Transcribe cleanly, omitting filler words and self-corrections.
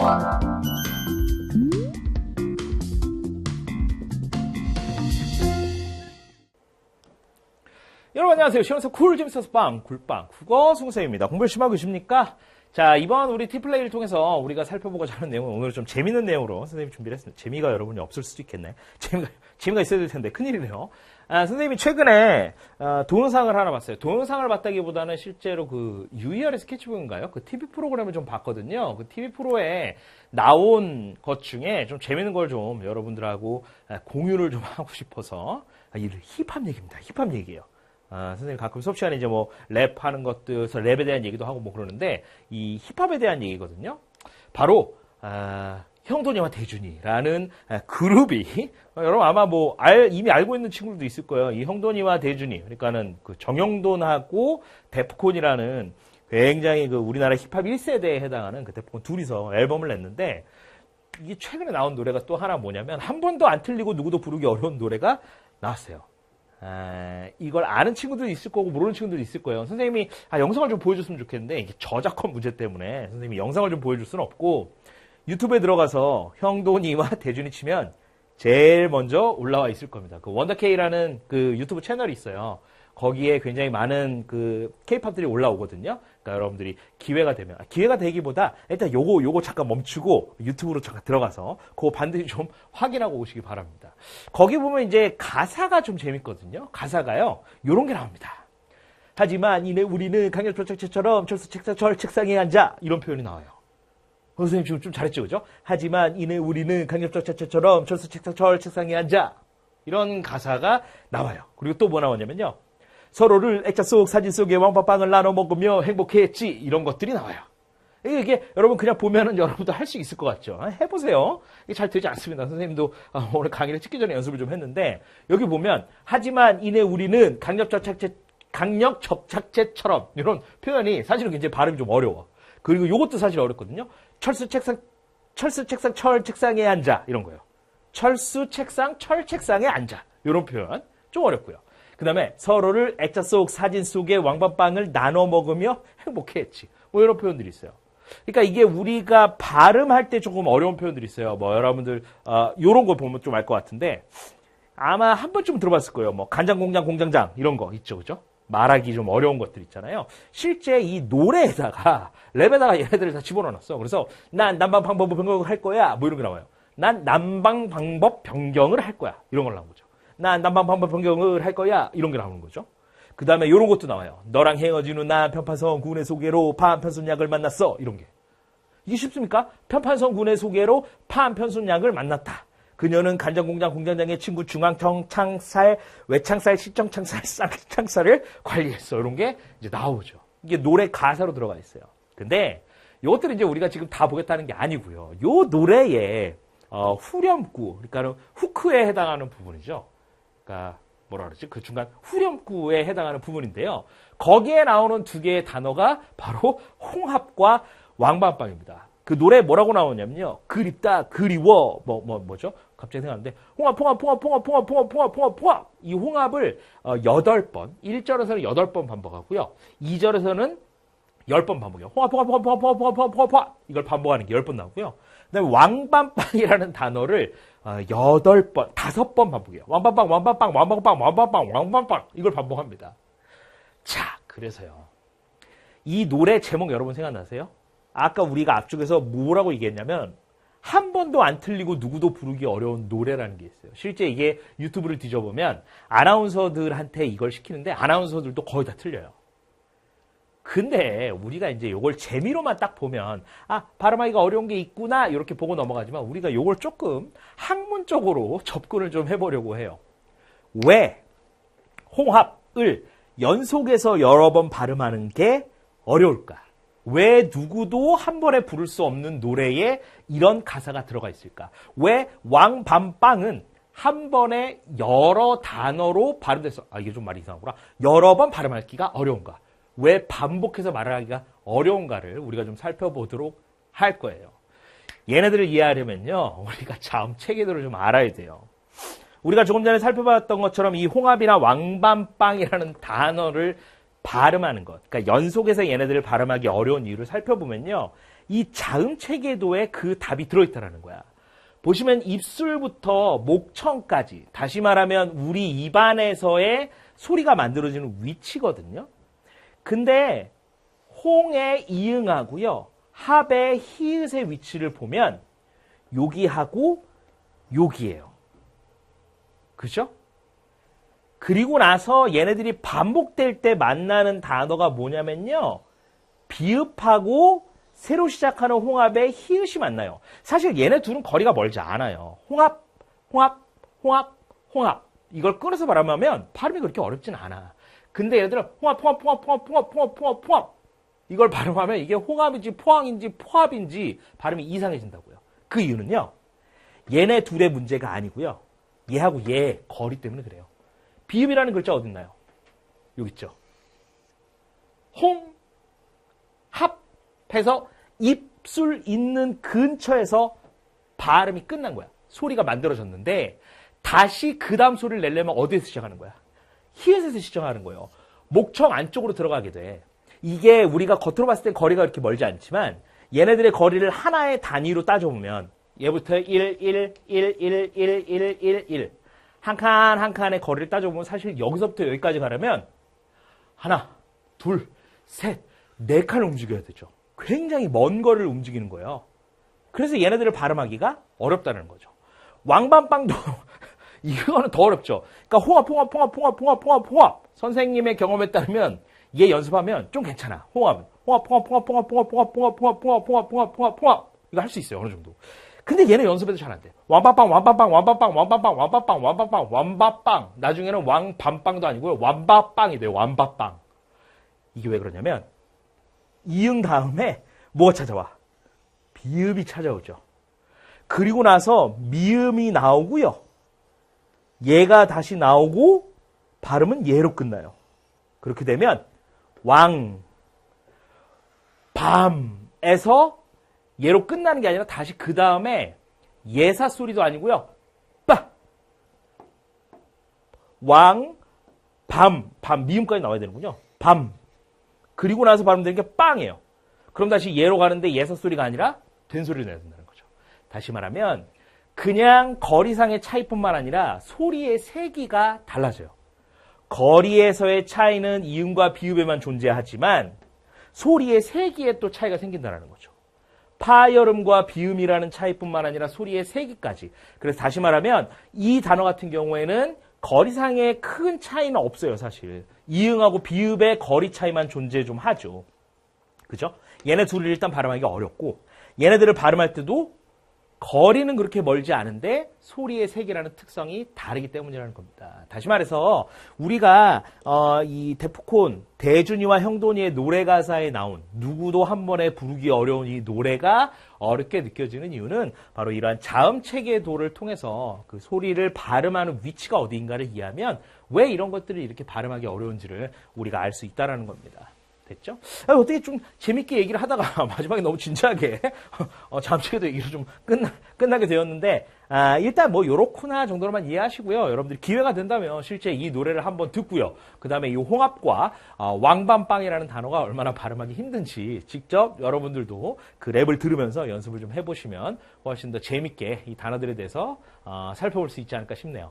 여러분 안녕하세요. 시원해서 쿨 재밌어서 빵 굴빵 국어 송쌤입니다. 공부 열심히 하고 계십니까? 자, 이번 우리 티플레이를 통해서 우리가 살펴보고자 하는 내용은 오늘 좀 재밌는 내용으로 선생님이 준비를 했습니다. 재미가 여러분이 없을 수도 있겠네. 재미가 있어야 될 텐데 큰일이네요. 선생님이 최근에 동영상을 하나 봤어요. 동영상을 봤다기보다는 실제로 그 UER의 스케치북인가요? 그 TV 프로그램을 좀 봤거든요. 그 TV 프로에 나온 것 중에 좀 재밌는 걸 좀 여러분들하고 공유를 좀 하고 싶어서 이 힙합 얘기입니다. 힙합 얘기예요. 선생님 가끔 수업 시간에 이제 뭐 랩하는 것들, 랩에 대한 얘기도 하고 뭐 그러는데 이 힙합에 대한 얘기거든요. 바로 형돈이와 대준이라는 그룹이 여러분 아마 뭐 이미 알고 있는 친구들도 있을 거예요. 이 형돈이와 대준이, 그러니까는 그 정형돈하고 데프콘이라는 굉장히 그 우리나라 힙합 1세대에 해당하는 그 데프콘 둘이서 앨범을 냈는데 이게 최근에 나온 노래가 또 하나 뭐냐면 한 번도 안 틀리고 누구도 부르기 어려운 노래가 나왔어요. 이걸 아는 친구들도 있을 거고 모르는 친구들도 있을 거예요. 선생님이 영상을 좀 보여줬으면 좋겠는데 이게 저작권 문제 때문에 선생님이 영상을 좀 보여줄 수는 없고 유튜브에 들어가서 형돈이와 대준이 치면 제일 먼저 올라와 있을 겁니다. 그 원더케이라는 그 유튜브 채널이 있어요. 거기에 굉장히 많은 그 케이팝들이 올라오거든요. 그러니까 여러분들이 기회가 되기보다 일단 요거 잠깐 멈추고 유튜브로 잠깐 들어가서 그거 반드시 좀 확인하고 오시기 바랍니다. 거기 보면 이제 가사가 좀 재밌거든요. 가사가요. 요런 게 나옵니다. 하지만 이내 우리는 강력조착체처럼 철 책상에 앉아 이런 표현이 나와요. 선생님 지금 좀 잘했죠, 그죠? 하지만 이내 우리는 강력조착체처럼 철 책상에 앉아 이런 가사가 나와요. 그리고 또 뭐 나오냐면요. 서로를 액자 속 사진 속에 왕밥빵을 나눠 먹으며 행복했지 이런 것들이 나와요. 이게 여러분 그냥 보면은 여러분도 할 수 있을 것 같죠? 해보세요. 이게 잘 되지 않습니다. 선생님도 오늘 강의를 찍기 전에 연습을 좀 했는데 여기 보면 하지만 이내 우리는 강력 접착제처럼 이런 표현이 사실은 굉장히 발음이 좀 어려워. 그리고 이것도 사실 어렵거든요. 철수 책상 철 책상에 앉아 이런 거예요. 철수 책상 철 책상에 앉아 이런 표현 좀 어렵고요. 그 다음에 서로를 액자 속 사진 속에 왕밥빵을 나눠 먹으며 행복해했지. 뭐 이런 표현들이 있어요. 그러니까 이게 우리가 발음할 때 조금 어려운 표현들이 있어요. 뭐 여러분들 요런 거 보면 좀 알 것 같은데 아마 한 번쯤 들어봤을 거예요. 뭐 간장공장 공장장 이런 거 있죠, 그죠? 말하기 좀 어려운 것들 있잖아요. 실제 이 노래에다가 랩에다가 얘네들을 다 집어넣어놨어. 그래서 난 난방 방법 변경을 할 거야. 뭐 이런 게 나와요. 난 난방 방법 변경을 할 거야. 이런 걸 나온 거죠. 난 난방 방법 변경을 할 거야. 이런 게 나오는 거죠. 그 다음에 이런 것도 나와요. 너랑 헤어진 후 난 편판성 군의 소개로 파한편순약을 만났어. 이런 게. 이게 쉽습니까? 편판성 군의 소개로 파한편순약을 만났다. 그녀는 간장공장 공장장의 친구 중앙청 창살, 외창살, 시청창살, 쌍창살을 관리했어. 이런 게 이제 나오죠. 이게 노래 가사로 들어가 있어요. 근데 이것들은 이제 우리가 지금 다 보겠다는 게 아니고요. 요 노래에 후렴구, 그러니까 후크에 해당하는 부분이죠. 그러니까 뭐라 그러지? 그 중간 후렴구에 해당하는 부분인데요. 거기에 나오는 두 개의 단어가 바로 홍합과 왕밤빵입니다. 그 노래 뭐라고 나오냐면요. 그립다, 그리워, 뭐죠? 갑자기 생각나는데, 홍합. 이 홍합을 8번, 1절에서는 8번 반복하고요. 2절에서는 10번 반복해요. 홍합. 이걸 반복하는 게 10번 나오고요. 그 다음에 왕밤빵이라는 단어를 8번, 5번 반복해요. 왕밤빵. 이걸 반복합니다. 자, 그래서요. 이 노래 제목 여러분 생각나세요? 아까 우리가 앞쪽에서 뭐라고 얘기했냐면 한 번도 안 틀리고 누구도 부르기 어려운 노래라는 게 있어요. 실제 이게 유튜브를 뒤져보면 아나운서들한테 이걸 시키는데 아나운서들도 거의 다 틀려요. 근데 우리가 이제 이걸 재미로만 딱 보면 발음하기가 어려운 게 있구나 이렇게 보고 넘어가지만 우리가 이걸 조금 학문적으로 접근을 좀 해보려고 해요. 왜 홍합을 연속해서 여러 번 발음하는 게 어려울까? 왜 누구도 한 번에 부를 수 없는 노래에 이런 가사가 들어가 있을까? 왜 왕밤빵은 한 번에 여러 단어로 발음돼서 이게 좀 말이 이상하구나. 여러 번 발음하기가 어려운가? 왜 반복해서 말을 하기가 어려운가를 우리가 좀 살펴보도록 할 거예요. 얘네들을 이해하려면요. 우리가 자음 체계들을 좀 알아야 돼요. 우리가 조금 전에 살펴봤던 것처럼 이 홍합이나 왕밤빵이라는 단어를 발음하는 것, 그러니까 연속해서 얘네들을 발음하기 어려운 이유를 살펴보면요. 이 자음 체계도에 그 답이 들어있다라는 거야. 보시면 입술부터 목청까지, 다시 말하면 우리 입안에서의 소리가 만들어지는 위치거든요. 근데 홍의 이응하고요, 합의 히읗의 위치를 보면 여기하고 여기예요. 그죠? 그리고 나서 얘네들이 반복될 때 만나는 단어가 뭐냐면요, 비읍하고 새로 시작하는 홍합에 히읗이 만나요. 사실 얘네 둘은 거리가 멀지 않아요. 홍합, 홍합, 홍합, 홍합. 이걸 끊어서 발음하면 발음이 그렇게 어렵진 않아. 근데 얘네들은 홍합, 홍합, 홍합, 홍합, 홍합, 홍합, 홍합, 홍합. 이걸 발음하면 이게 홍합인지 포항인지 포합인지 발음이 이상해진다고요. 그 이유는요, 얘네 둘의 문제가 아니고요, 얘하고 얘 거리 때문에 그래요. 비읍이라는 글자 어딨나요? 여기 있죠. 홍, 합 해서 입술 있는 근처에서 발음이 끝난 거야. 소리가 만들어졌는데 다시 그 다음 소리를 내려면 어디에서 시작하는 거야? 히읗에서 시작하는 거예요. 목청 안쪽으로 들어가게 돼. 이게 우리가 겉으로 봤을 땐 거리가 그렇게 멀지 않지만 얘네들의 거리를 하나의 단위로 따져보면 얘부터 1, 1, 1, 1, 1, 1, 1, 1 한 칸 한 칸의 거리를 따져보면 사실 여기서부터 여기까지 가려면 하나, 둘, 셋, 네 칸을 움직여야 되죠. 굉장히 먼 거리를 움직이는 거예요. 그래서 얘네들을 발음하기가 어렵다는 거죠. 왕밤빵도 이거는 더 어렵죠. 그러니까 홍합, 홍합, 홍합, 홍합, 홍합, 홍합, 홍합. 선생님의 경험에 따르면 얘 연습하면 좀 괜찮아. 홍합은 홍합, 홍합, 홍합, 홍합, 홍합, 홍합, 홍합, 홍합, 홍합, 홍합, 홍합, 홍합, 홍합. 이거 할 수 있어요, 어느 정도. 근데 얘는 연습해도 잘 안 돼. 왕밤빵, 왕밤빵, 왕밤빵, 왕밤빵, 왕밤빵, 왕밤빵, 왕밤빵. 나중에는 왕밤빵도 아니고요, 왕밤빵이 돼요. 왕밤빵. 이게 왜 그러냐면 이응 다음에 뭐가 찾아와? 비읍이 찾아오죠. 그리고 나서 미음이 나오고요, 얘가 다시 나오고 발음은 얘로 끝나요. 그렇게 되면 왕, 밤에서 얘로 끝나는 게 아니라 다시 그 다음에 예사 소리도 아니고요, 빠, 왕, 밤, 밤 미음까지 나와야 되는군요. 밤. 그리고 나서 발음되는 게 빵이에요. 그럼 다시 얘로 가는데 예사 소리가 아니라 된 소리를 내야 된다는 거죠. 다시 말하면 그냥 거리상의 차이뿐만 아니라 소리의 세기가 달라져요. 거리에서의 차이는 이음과 비읍에만 존재하지만 소리의 세기에 또 차이가 생긴다는 거죠. 파열음과 비음이라는 차이뿐만 아니라 소리의 세기까지. 그래서 다시 말하면 이 단어 같은 경우에는 거리상의 큰 차이는 없어요, 사실. 이응하고 비읍의 거리 차이만 존재 좀 하죠. 그죠? 얘네 둘을 일단 발음하기가 어렵고, 얘네들을 발음할 때도 거리는 그렇게 멀지 않은데 소리의 세기라는 특성이 다르기 때문이라는 겁니다. 다시 말해서 우리가 이 데프콘 대준이와 형돈이의 노래 가사에 나온 누구도 한 번에 부르기 어려운 이 노래가 어렵게 느껴지는 이유는 바로 이러한 자음 체계도를 통해서 그 소리를 발음하는 위치가 어디인가를 이해하면 왜 이런 것들을 이렇게 발음하기 어려운지를 우리가 알 수 있다는 겁니다. 됐죠? 어떻게 좀 재밌게 얘기를 하다가 마지막에 너무 진지하게 잠시에도 얘기를 좀 끝나게 되었는데, 일단 뭐 요렇구나 정도로만 이해하시고요. 여러분들이 기회가 된다면 실제 이 노래를 한번 듣고요, 그 다음에 이 홍합과 왕밤빵이라는 단어가 얼마나 발음하기 힘든지 직접 여러분들도 그 랩을 들으면서 연습을 좀 해보시면 훨씬 더 재밌게 이 단어들에 대해서 살펴볼 수 있지 않을까 싶네요.